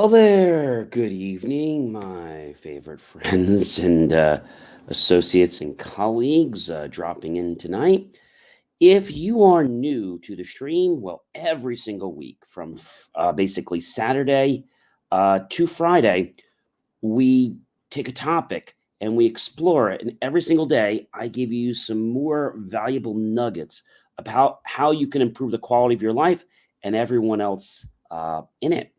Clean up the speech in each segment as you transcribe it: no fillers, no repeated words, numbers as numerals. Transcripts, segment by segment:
Well, there. Good evening, my favorite friends and associates and colleagues dropping in tonight. If you are new to the stream, well, every single week from basically Saturday to Friday, we take a topic and we explore it. And every single day, I give you some more valuable nuggets about how you can improve the quality of your life and everyone else in it.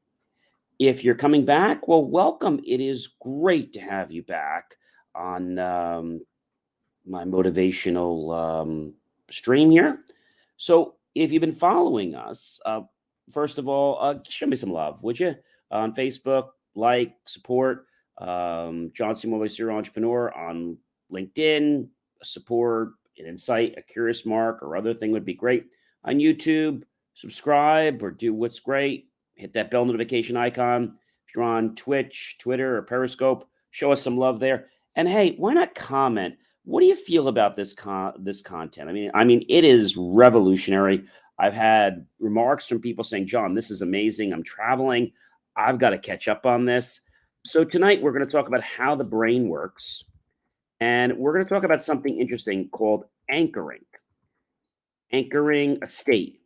If you're coming back, well, welcome. It is great to have you back on my motivational stream here. So, if you've been following us, first of all, show me some love, would you? On Facebook, like, support. John C. Mobley, Serial Entrepreneur on LinkedIn, support, an insight, a curious mark, or other thing would be great. On YouTube, subscribe or do what's great. Hit that bell notification icon. If you're on Twitch, Twitter, or Periscope, show us some love there. And hey, why not comment? What do you feel about this content? I mean, it is revolutionary. I've had remarks from people saying, "John, this is amazing. I'm traveling. I've got to catch up on this." So tonight we're going to talk about how the brain works, and we're going to talk about something interesting called anchoring. Anchoring a state.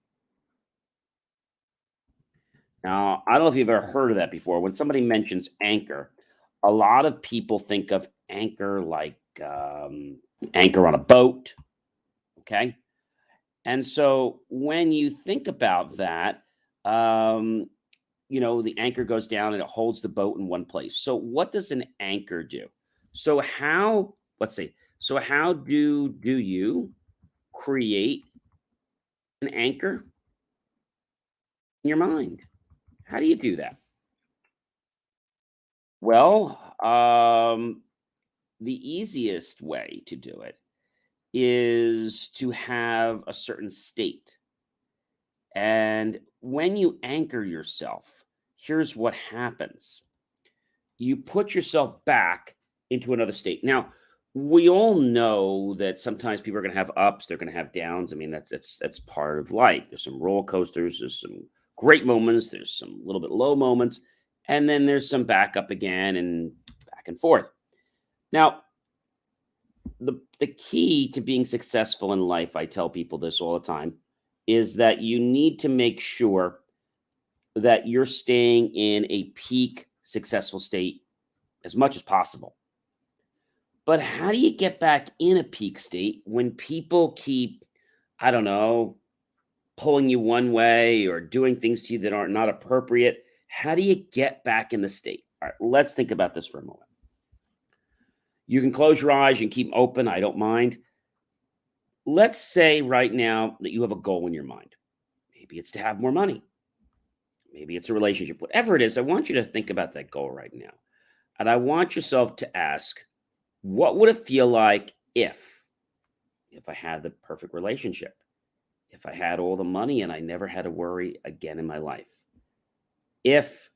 Now, I don't know if you've ever heard of that before. When somebody mentions anchor, a lot of people think of anchor like anchor on a boat. Okay. And so when you think about that, um, the anchor goes down and it holds the boat in one place. So what does an anchor do? So let's see. So how do you create an anchor in your mind? How do you do that? Well, the easiest way to do it is to have a certain state. And when you anchor yourself, here's what happens: you put yourself back into another state. Now, we all know that sometimes people are going to have ups, they're going to have downs. I mean, that's part of life. There's some roller coasters, there's some great moments, there's some little bit low moments, and then there's some back up again and back and forth. Now, the key to being successful in life, I tell people this all the time, is that you need to make sure that you're staying in a peak successful state as much as possible. But how do you get back in a peak state when people keep, I don't know, pulling you one way or doing things to you that are not appropriate? How do you get back in the state? All right, let's think about this for a moment. You can close your eyes and keep open. I don't mind. Let's say right now that you have a goal in your mind. Maybe it's to have more money. Maybe it's a relationship. Whatever it is, I want you to think about that goal right now. And I want yourself to ask, what would it feel like if I had the perfect relationship? If I had all the money and I never had to worry again in my life? If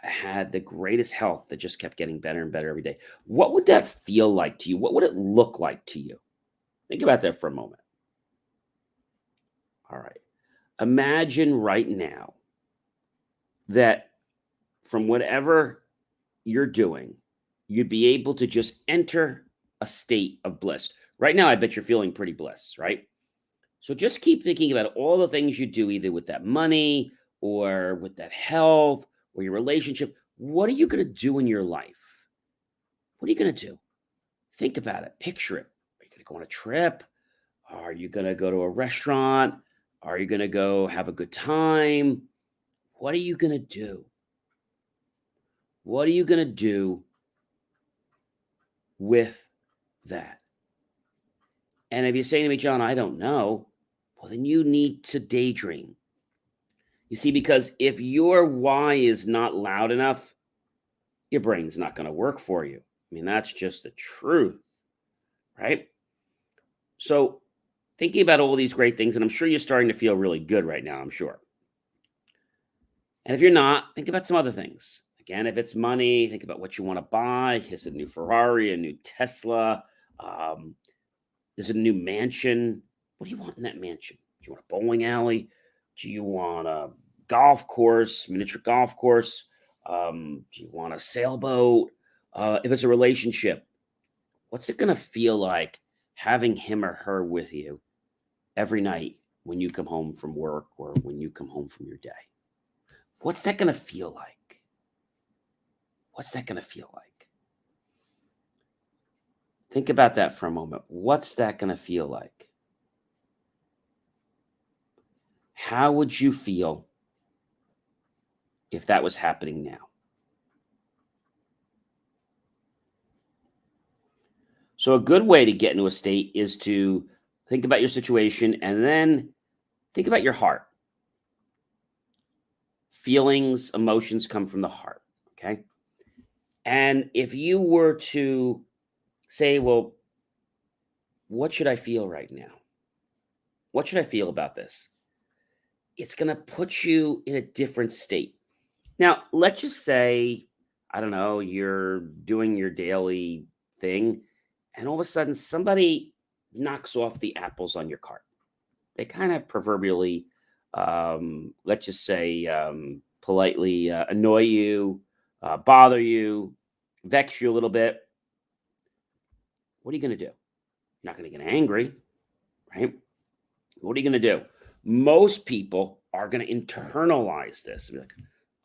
I had the greatest health that just kept getting better and better every day? What would that feel like to you? What would it look like to you? Think about that for a moment. All right. Imagine right now that from whatever you're doing, you'd be able to just enter a state of bliss. Right now, I bet you're feeling pretty bliss, right? So just keep thinking about all the things you do, either with that money or with that health or your relationship. What are you going to do in your life? What are you going to do? Think about it. Picture it. Are you going to go on a trip? Are you going to go to a restaurant? Are you going to go have a good time? What are you going to do? What are you going to do with that? And if you're saying to me, John, I don't know, well, then you need to daydream. You see, because if your why is not loud enough, your brain's not going to work for you. I mean, that's just the truth, right? So, thinking about all these great things, and I'm sure you're starting to feel really good right now, I'm sure. And if you're not, think about some other things. Again, if it's money, think about what you want to buy. Is it a new Ferrari, a new Tesla? Um, is it a new mansion? What do you want in that mansion? Do you want a bowling alley? Do you want a golf course, miniature golf course? Do you want a sailboat? If it's a relationship, what's it going to feel like having him or her with you every night when you come home from work or when you come home from your day? What's that going to feel like? What's that going to feel like? Think about that for a moment. What's that going to feel like? How would you feel if that was happening now? So, a good way to get into a state is to think about your situation and then think about your heart. Feelings, emotions come from the heart. Okay. And if you were to say, well, what should I feel right now? What should I feel about this? It's going to put you in a different state. Now, let's just say, I don't know, you're doing your daily thing, and all of a sudden somebody knocks off the apples on your cart. They kind of proverbially, let's just say, politely annoy you, bother you, vex you a little bit. What are you going to do? You're not going to get angry, right? What are you going to do? Most people are going to internalize this. Be like,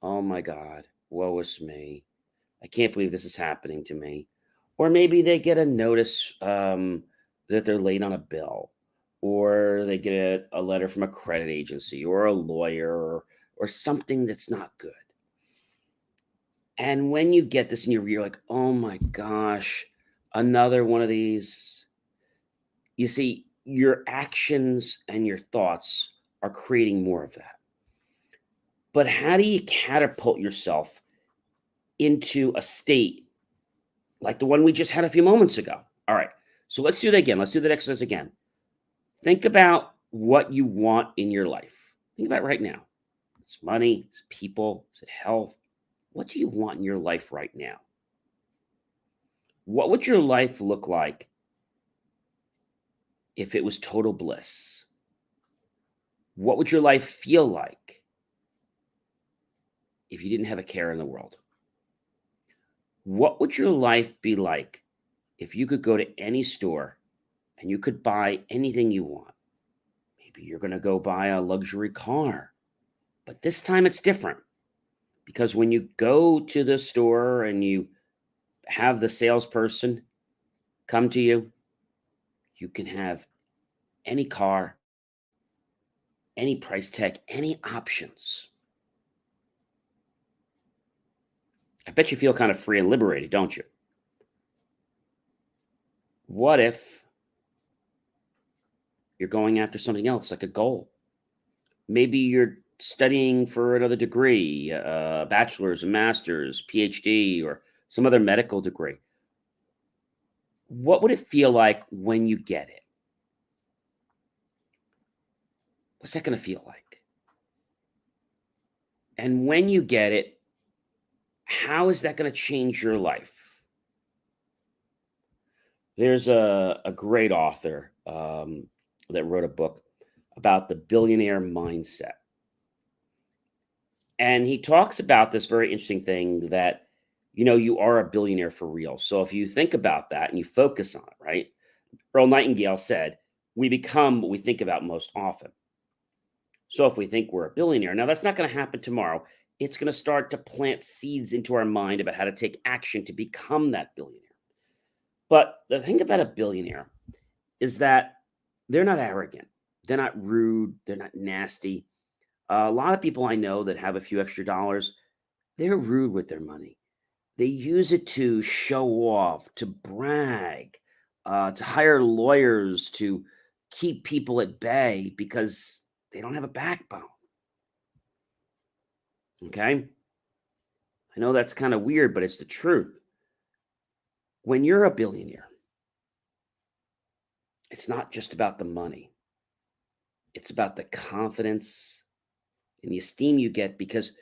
oh my God, woe is me. I can't believe this is happening to me. Or maybe they get a notice that they're late on a bill, or they get a letter from a credit agency or a lawyer or something that's not good. And when you get this and you're like, oh my gosh, another one of these, you see, your actions and your thoughts are creating more of that. But how do you catapult yourself into a state like the one we just had a few moments ago? All right. So let's do that again. Let's do that exercise again. Think about what you want in your life. Think about it right now. It's money, it's people, it's health. What do you want in your life right now? What would your life look like if it was total bliss? What would your life feel like if you didn't have a care in the world? What would your life be like if you could go to any store and you could buy anything you want? Maybe you're going to go buy a luxury car, but this time it's different because when you go to the store and you have the salesperson come to you, you can have any car, any price tag, any options. I bet you feel kind of free and liberated, don't you? What if you're going after something else, like a goal? Maybe you're studying for another degree, a bachelor's, a master's, PhD, or some other medical degree. What would it feel like when you get it? What's that going to feel like? And when you get it, how is that going to change your life? There's a great author that wrote a book about the billionaire mindset. And he talks about this very interesting thing that, you are a billionaire for real. So if you think about that and you focus on it, right? Earl Nightingale said, we become what we think about most often. So if we think we're a billionaire, now that's not going to happen tomorrow. It's going to start to plant seeds into our mind about how to take action to become that billionaire. But the thing about a billionaire is that they're not arrogant. They're not rude. They're not nasty. A lot of people I know that have a few extra dollars, they're rude with their money. They use it to show off, to brag, to hire lawyers to keep people at bay because they don't have a backbone. Okay. I know that's kind of weird, but it's the truth. When you're a billionaire, it's not just about the money, it's about the confidence and the esteem you get because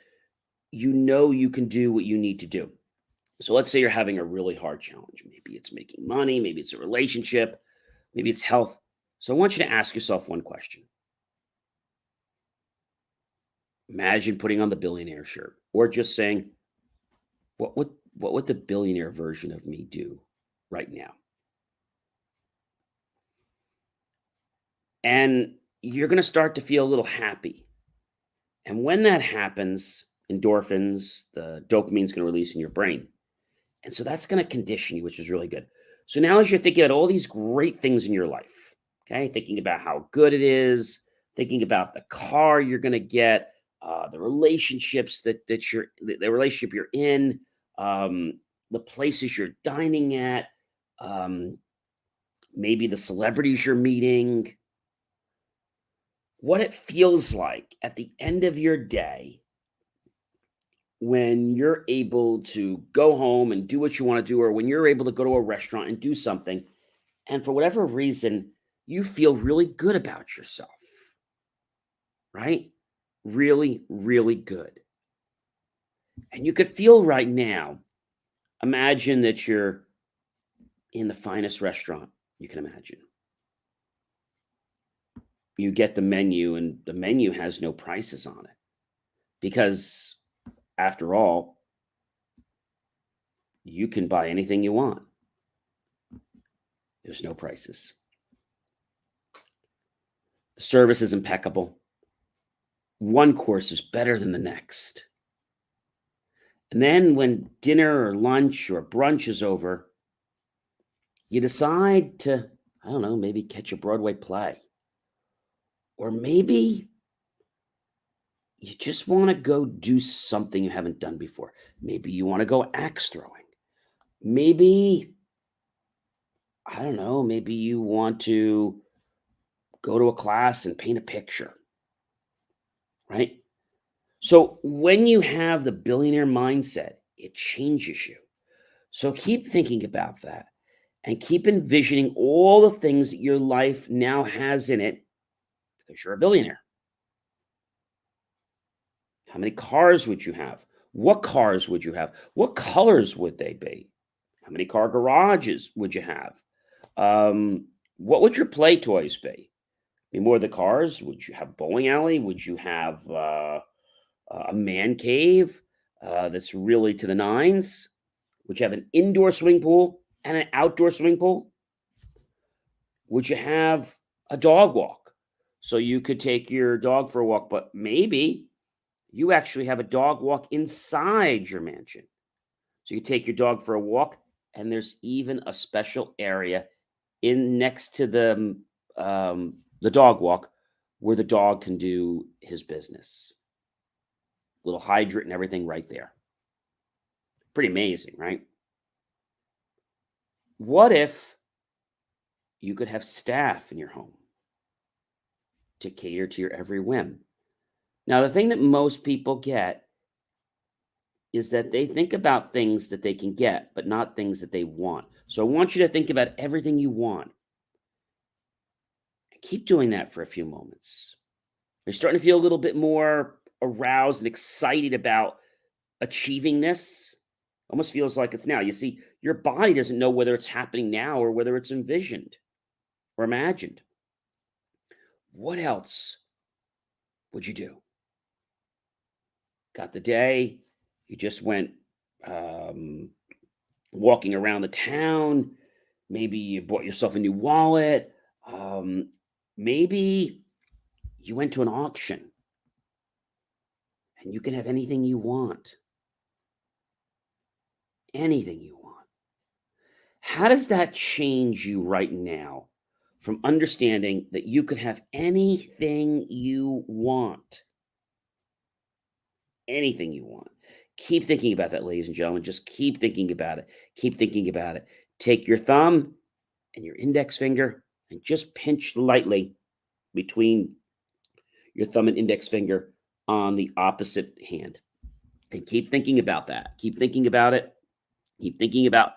you know you can do what you need to do. So let's say you're having a really hard challenge. Maybe it's making money, maybe it's a relationship, maybe it's health. So I want you to ask yourself one question. Imagine putting on the billionaire shirt or just saying, What would the billionaire version of me do right now? And you're going to start to feel a little happy. And when that happens, endorphins, the dopamine's going to release in your brain. And so that's going to condition you, which is really good. So now, as you're thinking about all these great things in your life, okay, thinking about how good it is, thinking about the car you're going to get, the relationships the relationship you're in, um, the places you're dining at, um, maybe the celebrities you're meeting, what it feels like at the end of your day when you're able to go home and do what you want to do, or when you're able to go to a restaurant and do something, and for whatever reason, you feel really good about yourself, right? Really, really good. And you could feel right now, imagine that you're in the finest restaurant you can imagine. You get the menu, and the menu has no prices on it because, after all, you can buy anything you want. There's no prices. The service is impeccable. One course is better than the next. And then when dinner or lunch or brunch is over, you decide to, I don't know, maybe catch a Broadway play. Or maybe you just want to go do something you haven't done before. Maybe you want to go axe throwing. Maybe, I don't know, maybe you want to go to a class and paint a picture, right? So when you have the billionaire mindset, it changes you. So keep thinking about that and keep envisioning all the things that your life now has in it because you're a billionaire. How many cars would you have? What cars would you have? What colors would they be? How many car garages would you have? What would your play toys be? Be more of the cars? Would you have a bowling alley? Would you have a man cave that's really to the nines? Would you have an indoor swimming pool and an outdoor swimming pool? Would you have a dog walk so you could take your dog for a walk, but maybe you actually have a dog walk inside your mansion? So you take your dog for a walk, and there's even a special area in next to the dog walk where the dog can do his business. Little hydrant and everything right there. Pretty amazing, right? What if you could have staff in your home to cater to your every whim? Now, the thing that most people get is that they think about things that they can get, but not things that they want. So I want you to think about everything you want. And keep doing that for a few moments. You're starting to feel a little bit more aroused and excited about achieving this. Almost feels like it's now. You see, your body doesn't know whether it's happening now or whether it's envisioned or imagined. What else would you do? Got the day, you just went um, walking around the town. Maybe you bought yourself a new wallet. Um, maybe you went to an auction and you can have anything you want. Anything you want. How does that change you right now from understanding that you could have anything you want? Anything you want. Keep thinking about that, ladies and gentlemen. Just keep thinking about it. Keep thinking about it. Take your thumb and your index finger and just pinch lightly between your thumb and index finger on the opposite hand. And keep thinking about that. Keep thinking about it. Keep thinking about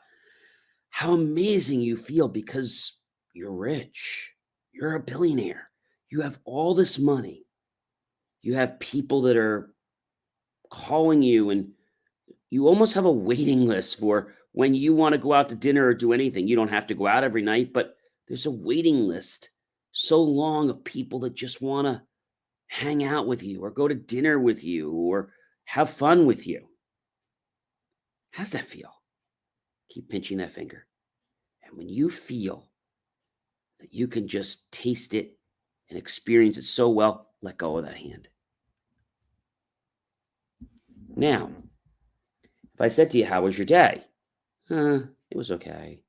how amazing you feel because you're rich. You're a billionaire. You have all this money. You have people that are calling you, and you almost have a waiting list for when you want to go out to dinner or do anything. You don't have to go out every night, but there's a waiting list so long of people that just want to hang out with you or go to dinner with you or have fun with you. How's that feel? Keep pinching that finger. And when you feel that you can just taste it and experience it so well, let go of that hand. Now, if I said to you, how was your day? It was okay.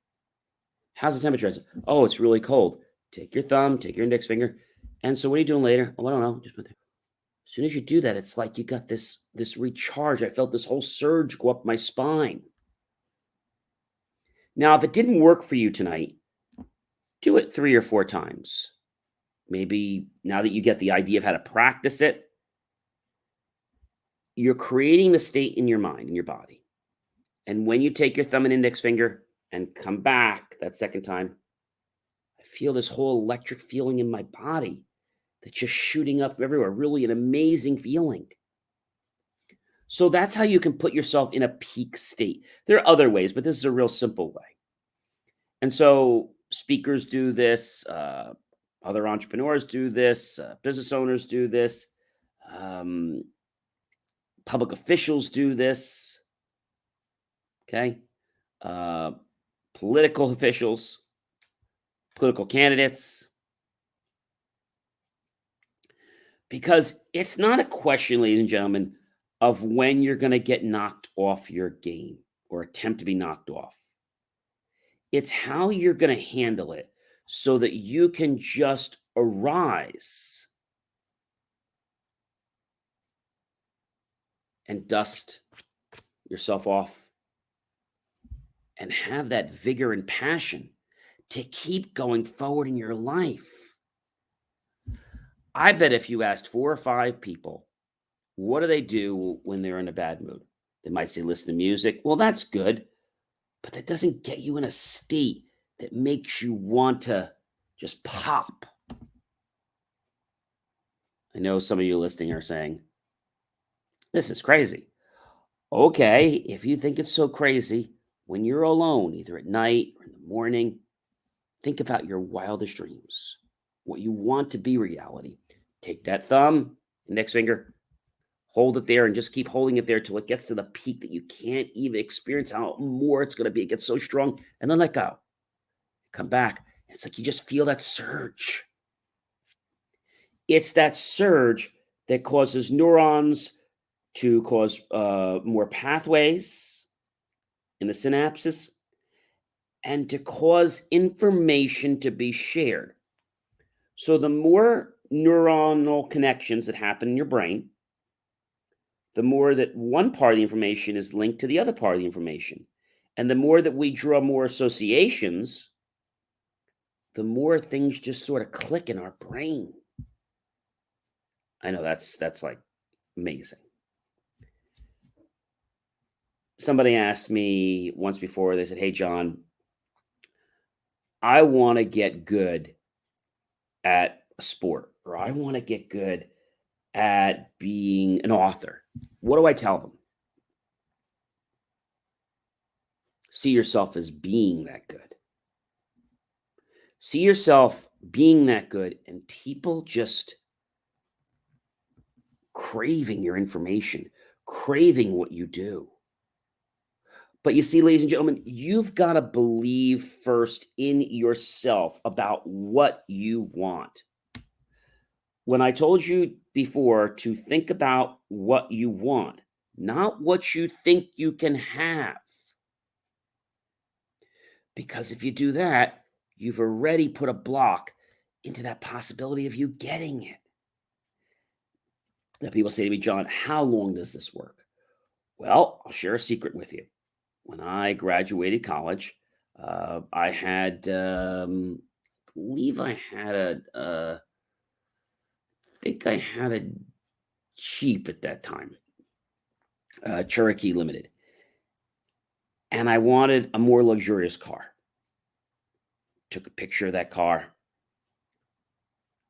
How's the temperature? I said, oh, it's really cold. Take your thumb, take your index finger. And so what are you doing later? Oh, I don't know. Just put there. As soon as you do that, it's like you got this recharge. I felt this whole surge go up my spine. Now, if it didn't work for you tonight, do it 3 or 4 times. Maybe now that you get the idea of how to practice it, you're creating the state in your mind, in your body. And when you take your thumb and index finger and come back that second time, I feel this whole electric feeling in my body that's just shooting up everywhere. Really an amazing feeling. So that's how you can put yourself in a peak state. There are other ways, but this is a real simple way. And so speakers do this, other entrepreneurs do this, business owners do this, um, public officials do this, okay? Political officials, political candidates. Because it's not a question, ladies and gentlemen, of when you're going to get knocked off your game or attempt to be knocked off. It's how you're going to handle it so that you can just arise and dust yourself off and have that vigor and passion to keep going forward in your life. I bet if you asked 4 or 5 people, what do they do when they're in a bad mood? They might say, listen to music. Well, that's good, but that doesn't get you in a state that makes you want to just pop. I know some of you listening are saying, this is crazy. Okay, if you think it's so crazy, when you're alone, either at night or in the morning, think about your wildest dreams, what you want to be reality. Take that thumb, index finger, hold it there and just keep holding it there till it gets to the peak that you can't even experience how more it's going to be. It gets so strong, and then let go. Come back. It's like you just feel that surge. It's that surge that causes neurons to cause more pathways in the synapses and to cause information to be shared. So the more neuronal connections that happen in your brain, the more that one part of the information is linked to the other part of the information. And the more that we draw more associations, the more things just sort of click in our brain. I know that's like amazing. Somebody asked me once before, they said, hey, John, I want to get good at a sport, or I want to get good at being an author. What do I tell them? See yourself as being that good. See yourself being that good, and people just craving your information, craving what you do. But you see, ladies and gentlemen, you've got to believe first in yourself about what you want. When I told you before to think about what you want, not what you think you can have. Because if you do that, you've already put a block into that possibility of you getting it. Now, people say to me, John, how long does this work? Well, I'll share a secret with you. When I graduated college, I had, believe I had I think I had a Jeep at that time, Cherokee Limited. And I wanted a more luxurious car. Took a picture of that car,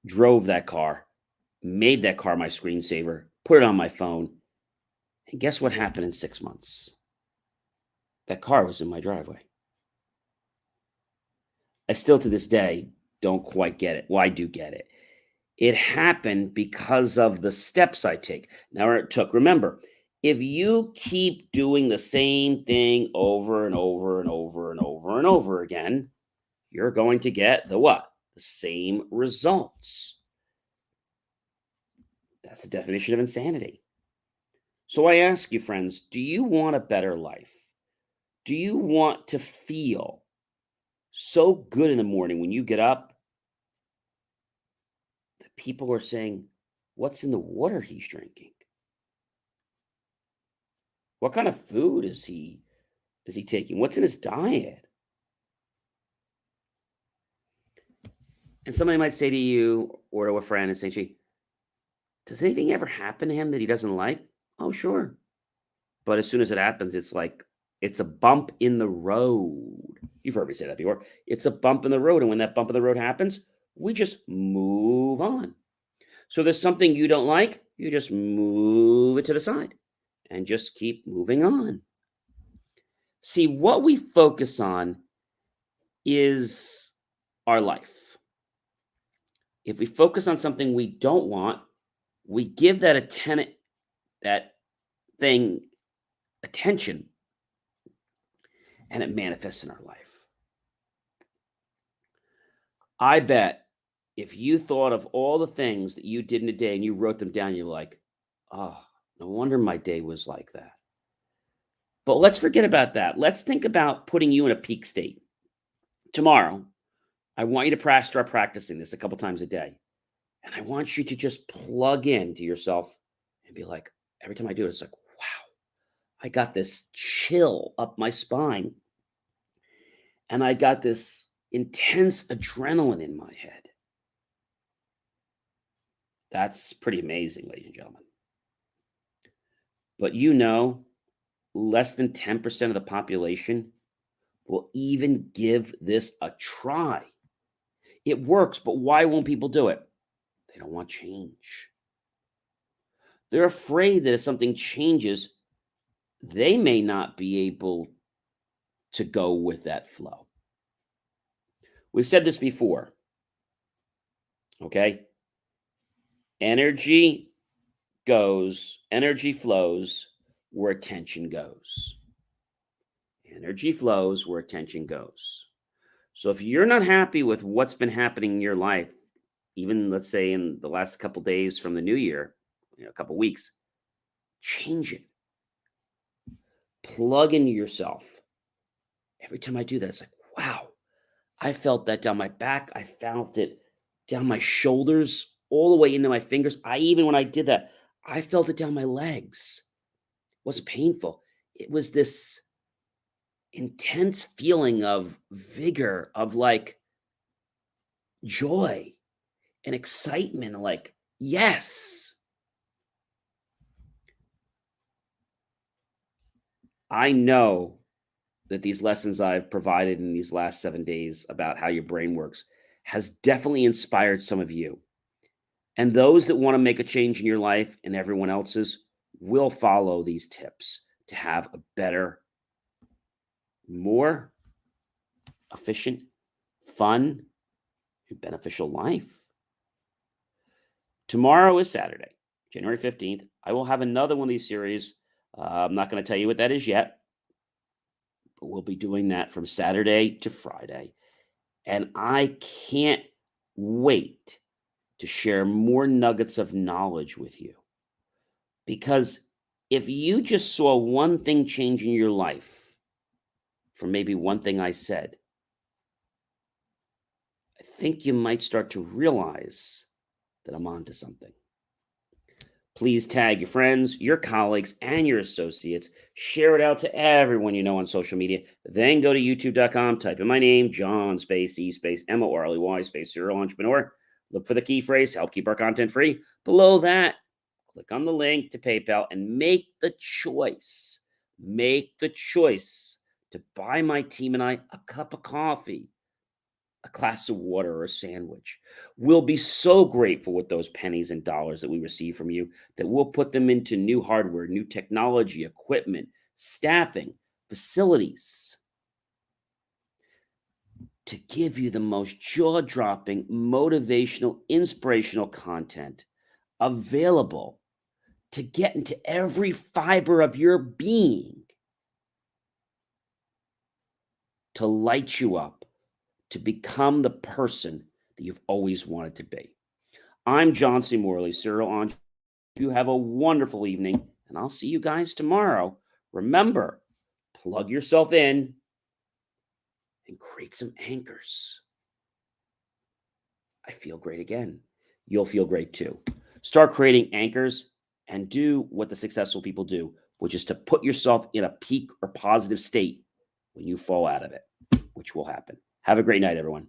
drove that car, made that car my screensaver, put it on my phone. And guess what happened in 6 months? That car was in my driveway. I still to this day don't quite get it. Well, I do get it. It happened because of the steps I take. Now, it took, remember, If you keep doing the same thing over and over and over and over and over again, you're going to get the what? The same results. That's the definition of insanity. So I ask you, friends, do you want a better life? Do you want to feel so good in the morning when you get up that people are saying, what's in the water he's drinking? What kind of food is he taking? What's in his diet? And somebody might say to you or to a friend and say, gee, does anything ever happen to him that he doesn't like? Oh, sure. But as soon as it happens, it's like it's a bump in the road. You've heard me say that before. It's a bump in the road. And when that bump in the road happens, we just move on. So there's something you don't like, you just move it to the side and just keep moving on. See, what we focus on is our life. If we focus on something we don't want, we give that thing attention, and it manifests in our life. I bet if you thought of all the things that you did in a day and you wrote them down, you're like, oh, no wonder my day was like that. But let's forget about that. Let's think about putting you in a peak state. Tomorrow, I want you to start practicing this a couple times a day. And I want you to just plug into yourself and be like, every time I do it, it's like, wow, I got this chill up my spine. And I got this intense adrenaline in my head. That's pretty amazing, ladies and gentlemen. But less than 10% of the population will even give this a try. It works, but why won't people do it? They don't want change. They're afraid that if something changes, they may not be able to go with that flow. We've said this before, okay? Energy flows where attention goes. Energy flows where attention goes. So if you're not happy with what's been happening in your life, even let's say in the last couple days from the new year, a couple weeks, change it. Plug into yourself. Every time I do that, it's like, wow, I felt that down my back. I felt it down my shoulders, all the way into my fingers. When I did that, I felt it down my legs. It wasn't painful. It was this intense feeling of vigor, of like joy and excitement, like, yes, I know that these lessons I've provided in these last 7 days about how your brain works has definitely inspired some of you. And those that want to make a change in your life and everyone else's will follow these tips to have a better, more efficient, fun, and beneficial life. Tomorrow is Saturday, January 15th. I will have another one of these series. I'm not going to tell you what that is yet, but we'll be doing that from Saturday to Friday. And I can't wait to share more nuggets of knowledge with you. Because if you just saw one thing change in your life from maybe one thing I said, I think you might start to realize that I'm onto something. Please tag your friends, your colleagues, and your associates. Share it out to everyone you know on social media. Then go to youtube.com, type in my name, John space E space Morley space serial entrepreneur. Look for the key phrase, help keep our content free. Below that, click on the link to PayPal and make the choice. Make the choice to buy my team and I a cup of coffee, a glass of water, or a sandwich. We'll be so grateful with those pennies and dollars that we receive from you that we'll put them into new hardware, new technology, equipment, staffing, facilities to give you the most jaw-dropping, motivational, inspirational content available to get into every fiber of your being to light you up, to become the person that you've always wanted to be. I'm John C. Morley, serial entrepreneur. You have a wonderful evening, and I'll see you guys tomorrow. Remember, plug yourself in and create some anchors. I feel great again. You'll feel great too. Start creating anchors and do what the successful people do, which is to put yourself in a peak or positive state when you fall out of it, which will happen. Have a great night, everyone.